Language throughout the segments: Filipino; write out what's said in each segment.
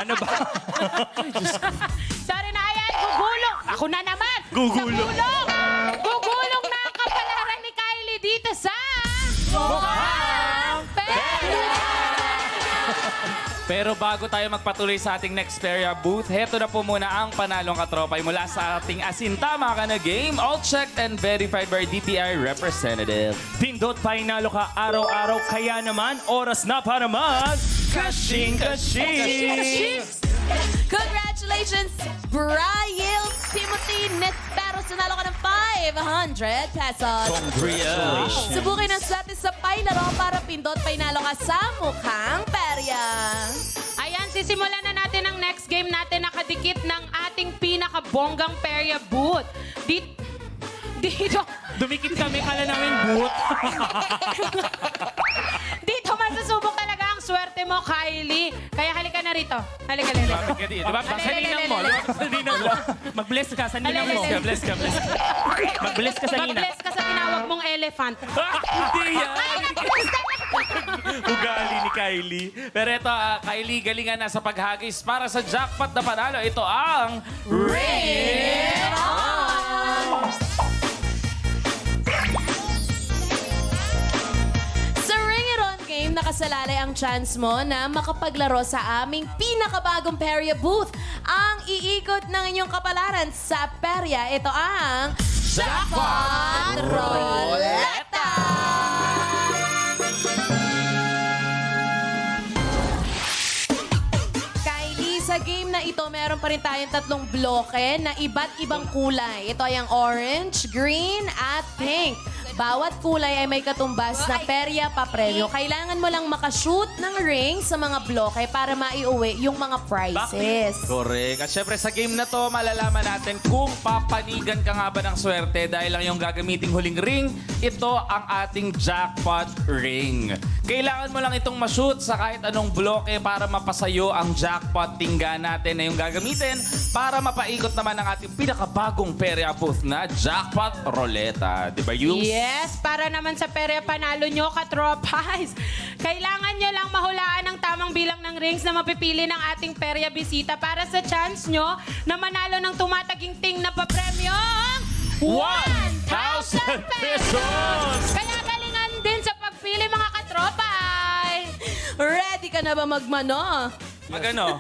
Ano ba? Sorry na, ayan, gugulong. Ako na naman. Gugulong. Sa gulong. Gugulong na ang kapalaran ni Kylie dito sa... Mukhang Pero bago tayo magpatuloy sa ating next Peria booth, heto na po muna ang panalong katropay mula sa ating Asintama Ka Na game, all checked and verified by DTI representative. Pindot painalo ka araw-araw, kaya naman oras na para mag kashing-kashing! Congratulations, Brian Timothy Nesperos. Nanalo ka ng 500 pesos. Congratulations! Subukin ang swerte sa pailaro para pindot painalo ka sa mukhang perya. Ayan, sisimulan na natin ang next game natin. Nakadikit ng ating pinakabonggang Peria booth. Dito, Dumikit kami, kala namin boot. dito masusubok talaga ang swerte mo, Kylie. Kaya halika na rito. Halika na rito. Bakit ka di? Diba? Sa ninang mo. Diba? Sa ninang mo. Mag-bless ka sa ninang mo. Bless ka. Mag-bless ka sa nina. Mag-bless ka sa tinawag mong elephant. Hindi yan. Ugali ni Kylie. Pero ito, Kylie, galingan na sa paghagis para sa jackpot na panalo. Ito ang... Ring on! Sa Ring It On game, nakasalalay ang chance mo na makapaglaro sa aming pinakabagong Peria booth. Ang iikot ng inyong kapalaran sa Peria, ito ang Jackpot Roleta! Kylie, sa game na ito, meron pa rin tayong tatlong bloke na iba't ibang kulay. Ito ay ang orange, green, at pink. Bawat kulay ay may katumbas na perya pa premyo. Kailangan mo lang makashoot ng ring sa mga bloke para maiuwi yung mga prizes. Correct. At syempre sa game na to, malalaman natin kung papanigan ka nga ba ng swerte dahil lang yung gagamiting huling ring, ito ang ating jackpot ring. Kailangan mo lang itong ma-shoot sa kahit anong bloke para mapasayo ang jackpot tingga natin na yung gagamitin para mapaikot naman ang ating pinakabagong Peria booth na jackpot roleta. Di ba, Yules? Yes, para naman sa Peria panalo nyo, katropais. Kailangan nyo lang mahulaan ang tamang bilang ng rings na mapipili ng ating Peria bisita para sa chance nyo na manalo ng tumataginting na papremyong 1,000 pesos! Kaya galingan din sa pagpili, mga katropay. Ready ka na ba magmano? Magano?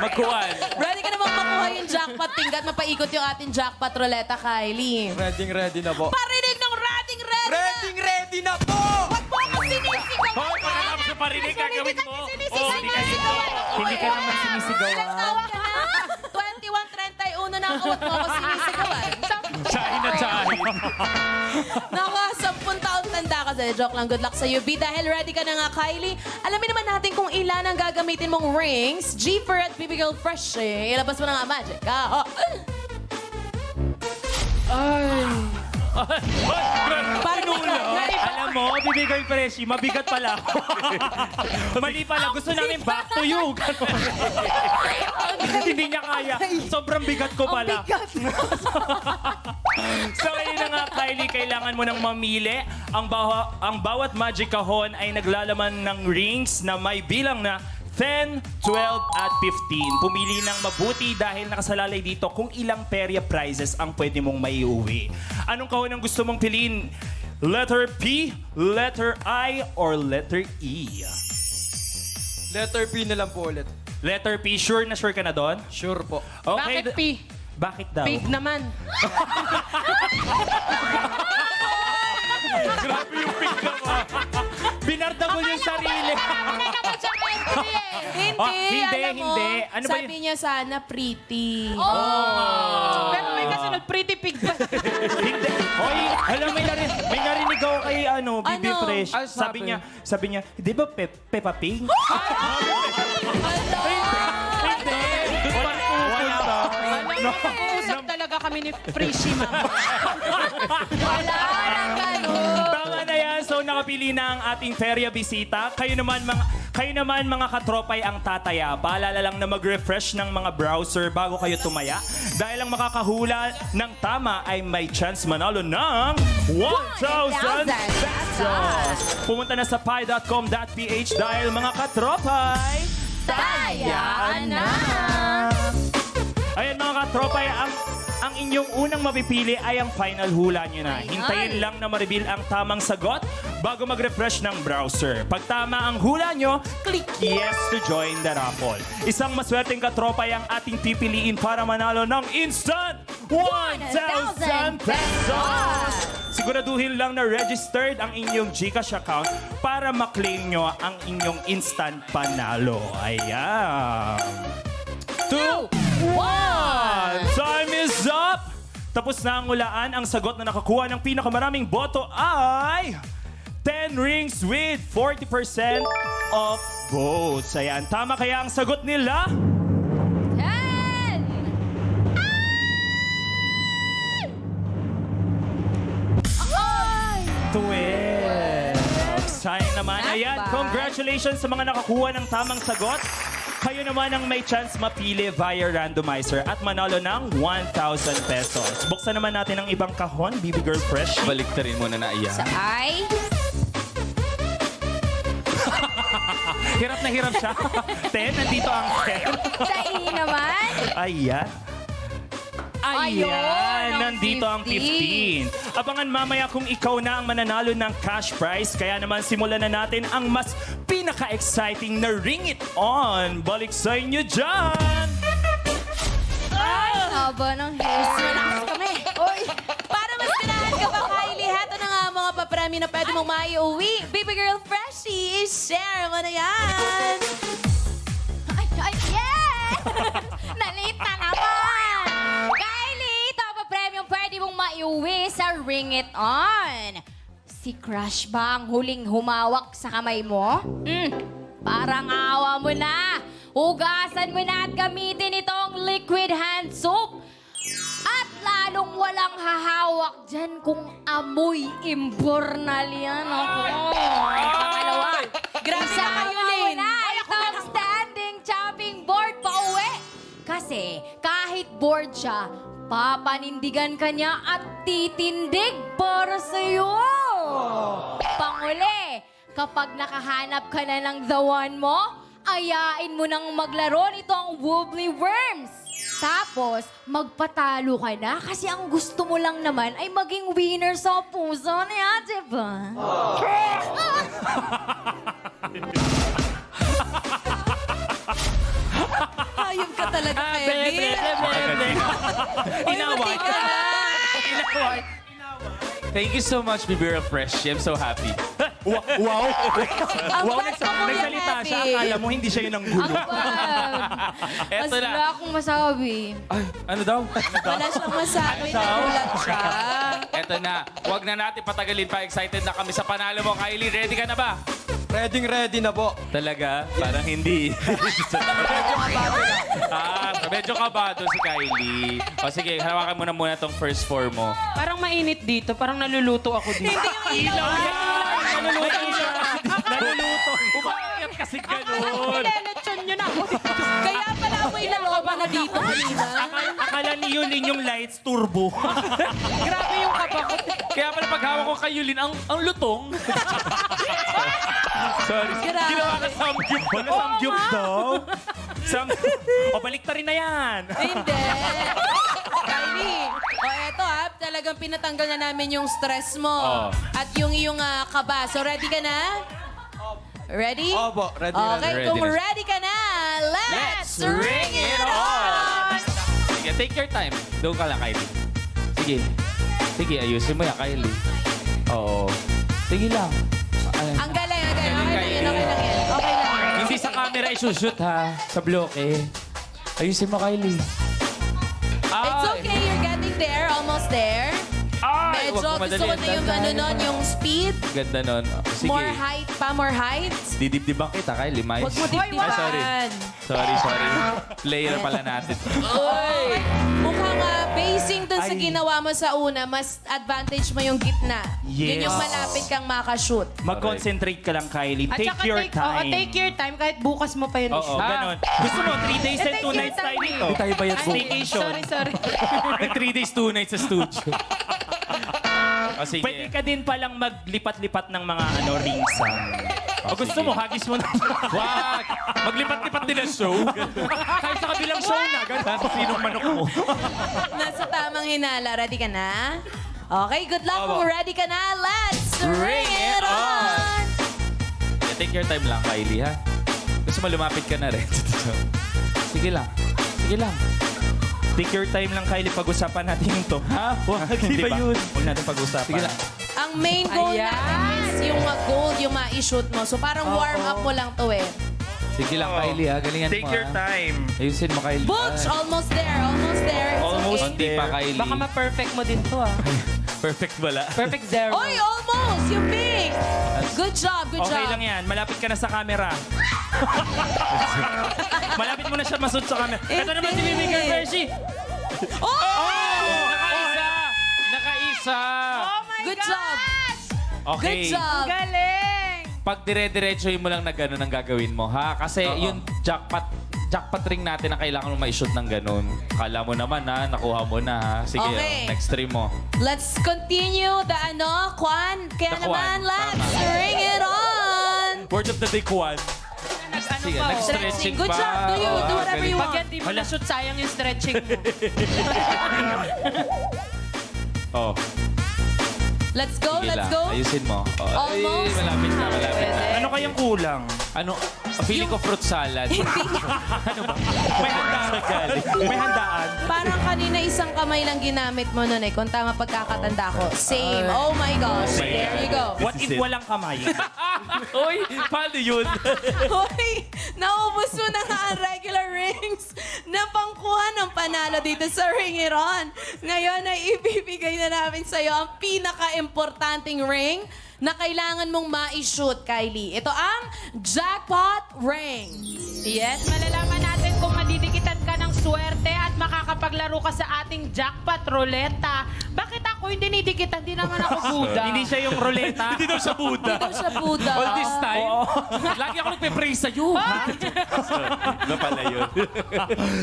Magkuhan. Ready ka na bang makuha yung jackpot tingga at mapaikot yung ating jackpot roleta, Kylie? Ready na po. Parinig ng ready! Ready na po! Wag mo akong sinisigaw! Hoy, pagkatapos sa parinig, gagawin mo. Hindi ka naman sinisigawan. Ilang taon ka na? 21, 31 na ako. Wag mo ako sinisigawan. Tsahin na tsahin. Naka, 10 taon tanda ka sa'yo. Joke lang, good luck sa'yo, B. Dahil ready ka na nga, Kylie. Alamin naman natin kung ilan ang gagamitin mong rings. G for at BB Girl Fresh eh. Ilabas mo na nga, Magic. Parang alam mo, bibigay Freshi, mabigat pala ako. Mali pala, gusto namin back to you. Ganon. Hindi niya kaya. Sobrang bigat ko pala. So ayun na nga, Kylie, kailangan mo nang mamili. Ang bawat magic kahon ay naglalaman ng rings na may bilang na 10, 12, at 15. Pumili ng mabuti dahil nakasalalay dito kung ilang Peria prizes ang pwede mong maiuwi. Anong kahon ang gusto mong piliin? Letter P, letter I, or letter E? Letter P na lang po ulit. Letter P, sure na sure ka na doon? Sure po. Okay. Bakit P? Bakit daw? Pig naman. Grabe yung pig mo. Binardagol yung sarili. Ano naman siya entry eh? Hindi, alam mo. hindi. Ano ba sabi niya sana pretty. Pero may kasunod, pretty pig pa. Hindi. Hoy, alam, may narinig ako kay BB Ano? Fresh. Ay, Sabi niya, di ba Peppa Pig? Ala! Hindi. Doon pa pupunta. Mag-uusap talaga kami ni Frishy, mama. Wala nang ganun. Tama na yan. So, nakapili na ang ating Feria bisita. Kayo naman mga katropay ang tataya. Paalala lang na mag-refresh ng mga browser bago kayo tumaya. Dahil ang makakahula ng tama ay may chance manalo ng 1,000 pesos. Pumunta na sa pi.com.ph dahil mga katropay, Tayaan na! Ayan mga katropa, ang inyong unang mapipili ay ang final hula nyo na. Hintayin lang na ma-reveal ang tamang sagot bago mag-refresh ng browser. Pag tama ang hula nyo, click yes to join the raffle. Isang maswerteng katropa ay ang ating pipiliin para manalo ng instant 1,000 pesos! Siguraduhin lang na registered ang inyong GCash account para maklaim nyo ang inyong instant panalo. Ayan. 2, 1! Time is up! Tapos na ang hulaan. Ang sagot na nakakuha ng pinakamaraming boto ay 10 rings with 40% of votes. Ayan, tama kaya ang sagot nila? 12. Sayang naman. Ayan, congratulations sa mga nakakuha ng tamang sagot. Kayo naman ang may chance mapili via randomizer at manalo ng 1,000 pesos. Buksan naman natin ang ibang kahon, BB Girl Fresh. Baliktarin mo na iya. Ay, Hirap na hirap siya. 10, nandito ang 10. sa E naman. Ayan. Ayun, ang nandito ang 15. Abangan mamaya kung ikaw na ang mananalo ng cash prize. Kaya naman simulan na natin ang mas pinaka-exciting na Ring It On. Balik sa inyo dyan! Haba ng hair. Malakas kami. Oy, para mas pinahan ka pa, Kylie, heto na nga ang mga paprami na pwede mong maiuwi. Baby Girl Freshie, share mo na yan. Ay, yes! Nalate na naman! Kylie, ito ang pa-premium pwede mong maiuwi sa Ring It On. Si Crush ba ang huling humawak sa kamay mo? Parang awa mo na. Hugasan mo na at gamitin itong liquid hand soap. At lalong walang hahawak dyan kung amoy imbornal yan. Ako. Pangalawa. Grabe Isama naman yun, mo Lynn. na itong standing chopping board pa uwi. Kasi kahit board siya, papanindigan ka niya at titindig para sa'yo. Panguli, kapag nakahanap ka na ng the one mo, ayain mo nang maglaro nitong Wobbly Worms. Tapos, magpatalo ka na kasi ang gusto mo lang naman ay maging winner sa puso niya, di ba? Hayop ka talaga, Kevin. Inaway. Inaway. Thank you so much, Baby Girl Fresh. I'm so happy. Wow! Ang Wow, bad mo, Kuya nagsalita siya. Kevin. Akala mo hindi siya yun ang gulo. Eto Wala na. akong masabi. Ay, ano daw? Wala siyang masabi. Ano daw? Nagulat siya. Eto na. Huwag na natin patagalin pa. Excited na kami sa panalo mo. Kylie, ready ka na ba? Ready na po. Talaga? Parang hindi. Medyo kabado si Kylie. O sige, hawakan mo na muna tong first four mo. Parang mainit dito. Parang naluluto ako dito. Ilaw yan! Naluluto siya! Naluluto! Umakit kasi ganun! Nilelechon nyo na ako dito. Kaya pala amoy na loba na dito kanina. Akala ni Yulin yung lights turbo. Grabe yung kaba ko. Kaya pala paghawak ko kay Yulin, ang lutong. Sorry. Grabe. Ginawa ka samgyup. Wala samgyup daw. O, balik na rin na yan. Hindi. Kylie, o eto talagang pinatanggal na namin yung stress mo. Oh. At yung iyong kaba. So ready ka na? Ready? Opo, ready na. Okay, Ready kung na. ready ka na, let's ring it on! on! Sige, take your time. Doon ka lang, Kylie. Sige. Sige, ayusin mo yan, Kylie. Oo. Sige lang. Ang galing, ang galing. Okay lang yan, okay lang yan. Okay lang yan. Hindi sa camera isushoot, ha? Sa bloke. Ayusin mo, Kylie. It's okay, you're getting there, almost there. Ay, Medyo wag mo gusto ko na yung ano nun, yung speed. Ganda nun. Sige. More height pa, more height. Didibdiban kita, Kylie. Mais. Huwag mo dibdiban. Ay, sorry. Player pala natin. Oy! Mukhang basing dun sa Ay. ginawa mo sa una, mas advantage mo yung gitna. Yun Yes. yung malapit kang makashoot. Mag-concentrate ka lang, Kylie. At Take saka your Oo, time. take your time. Kahit bukas mo pa yun. Oo, Ha? ganun. Gusto mo, 3 days and take 2 your nights tayo time. dito. Hindi tayo bayad po. Staycation. Sorry. Nag 3 days, 2 nights sa studio. O sige. Pwede ka din palang maglipat-lipat ng mga rings. O gusto mo, hagis mo na. Wag! Maglipat-lipat din ang show. Kahit sa kabilang show na, gano'n. Sinong manok mo? Nasa tamang hinala. Ready ka na? Okay, good luck. Kung ready ka na, let's ring it on! Take your time lang, Kylie, ha? Gusto mo lumapit ka na rin. Sige lang. Sige lang. Take your time lang, Kylie. Pag-usapan natin yung to. Ha? Di ba yun? Huwag natin pag-usapan. Sige lang. Ang main goal Ayan. natin is yung gold, yung ma-shoot mo. So parang warm up mo lang to eh. Sige lang, Kylie, ha? Galingan Take mo, your ha? time. Ayusin mo, Kylie. Butch, almost there, almost there. It's Almost okay. Hindi pa, Kylie. Baka ma-perfect mo din to, ah. Perfect wala. Perfect zero. Oy, almost! Yung pink! Good job, good Okay job. lang yan. Malapit ka na sa camera. Malapit mo na siya masud sa camera. Ito naman si Mimi Gerbeshi. Nakaisa! Nakaisa! Oh my Good gosh! job. Okay. Good job. Galing! Pag dire-diretsohin mo lang na gano'n ang gagawin mo, ha? Kasi yung jackpot ring natin na kailangan mo ma-shoot ng gano'n. Kala mo naman, ha? Nakuha mo na, ha? Sige, Okay. next stream mo. Let's continue the Kwan. Kaya The Kwan, naman, let's tama. ring it on. Word of the day, Kwan. Ano Sige, pa, next oh? stretching Good pa. job. Do you Oo, do whatever you galing. Pag yan di mo na-shoot, sayang yung stretching mo. Oh, Let's go, sige let's lang. go. Ayusin mo. Oh, ay, Almost. malapit na, malapit na. Ano kayang kulang? Ano? Feeling ko fruit salad. Ano ba? May handaan. May handaan. Parang kanina isang kamay lang ginamit mo nun eh. Kung tama pagkakatanda ko. Same. Oh my gosh. There you go. What if walang kamay? Uy, paano yun? Hoy, naubos mo na nga ang regular rings na pangkuha ng panalo dito sa Ring It On. Ngayon ay ibibigay na namin sa'yo ang pinaka-importanting ring na kailangan mong ma-shoot, Kylie. Ito ang jackpot ring. Yes, malalaman natin kung madidikitan ka ng swerte at makakapaglaro ka sa ating jackpot ruleta. Bakit ako yung dinidikitan? Di naman ako Buddha. Hindi siya yung ruleta. Hindi daw siya Buddha. Ito siya, Buddha. All this time? Lagi ako nagpe-praise sa'yo. Ano pala yun?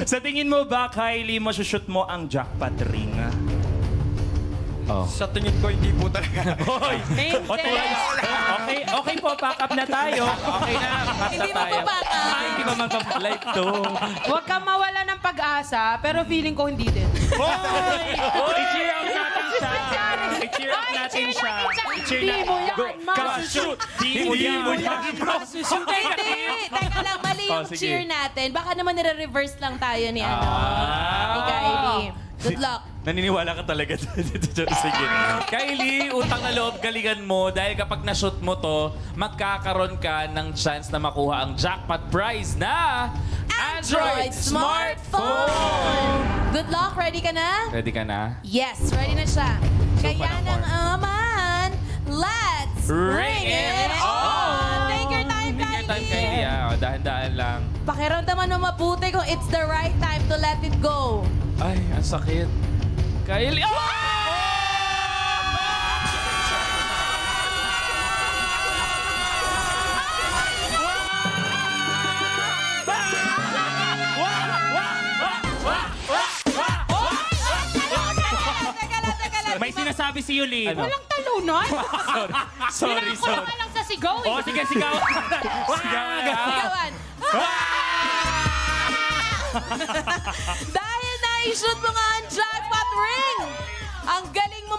Sa tingin mo ba, Kylie, masushoot mo ang jackpot ring? Sa tingin ko, hindi po talaga. Hoy! Okay po, pack up na tayo. Okay na, cut Hindi na mo tayo. pa baka. Ay, hindi ba magpa-live to? Huwag kang mawala ng pag-asa, pero feeling ko hindi din. Hoy! I-cheer up natin siya. I-cheer up natin siya. Hindi mo yan, Shoot! Hindi mo yan. Hindi. Teka lang, mali yung Oh, sige. cheer natin. Baka naman nire-reverse lang tayo ni ni Kylie. Good luck. Naniniwala ka talaga dito. Sige. Kylie, utang na loob, galingan mo dahil kapag na-shoot mo to, magkakaroon ka ng chance na makuha ang jackpot prize na Android Smartphone! Good luck. Ready ka na? Ready ka na? Yes, ready na siya. Kaya pa ng nang aman, let's Ring it on! Take your time, Take your time, Kylie. Kylie. O, dahan-dahan lang. Pakiramdaman mo mabuti kung it's the right time to let it go. Ay, ang sakit. Kylie. Oh! May sinasabi si Yulin. Ano? Walang talunan. Sorry. Kulang ka lang sa sigaw. Oh, sige, sigaw. Sigawan. Dahil na-shoot mo nga ang jackpot ring, ang galing mo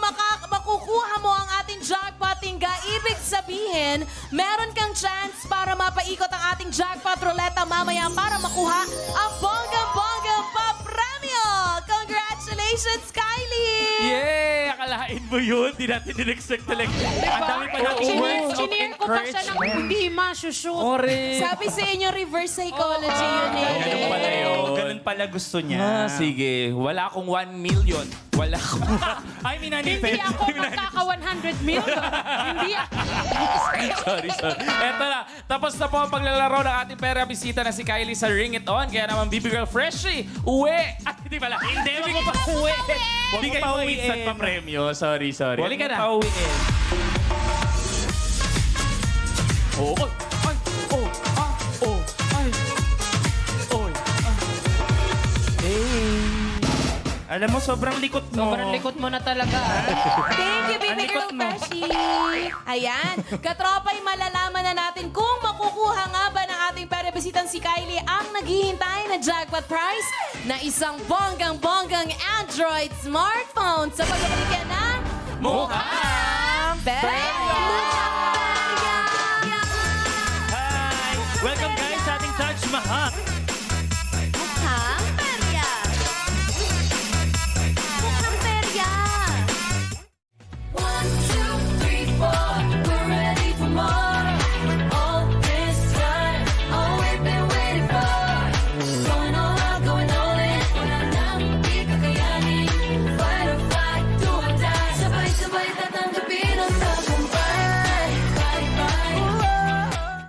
makukuha mo ang ating jackpot tingga. Ibig sabihin, meron kang chance para mapaikot ang ating jackpot ruleta mamaya para makuha ang bonggang-bonggang pa-premyo. Congratulations, Kylie! Yeah! Akalain mo yun. Di natin in-expect talaga. Ang dami pa natin words of Sinir ko pa siya ng hindi ma-shoot. Ore. Sabi sa inyo, reverse psychology yun eh. Ganun pala yun. Ganun pala gusto niya. Sige. Wala akong 1 million. Wala akong... Ay, minanifest. Hindi ako magkaka 100 million. Hindi ako. sorry. Eto na. Tapos na po ang paglalaro ng ating pera bisita na si Kylie sa Ring It On. Kaya naman, Baby Girl Freshie, uwi. At hindi pala. Hindi, wag mo pa uwi. Bigay mo instant pa premyo. Sorry. Wali ka na. pauwiin. Oh, oh, ay, oh, ah, oh, ay, oy, ah. Hey. Alam mo, sobrang likot mo. Sobrang likot mo na talaga. Thank you, Ang baby likot girl mo. Beshi. Ayan. Katropay, malalaman na natin kung makukuha nga ba ng ating perebisitang si Kylie ang naghihintay na jackpot prize na isang bonggang-bonggang Android smartphone sa pagbabalik yan ng Mukhang Premyo! Hi! Welcome guys sa ating Taj Mahal.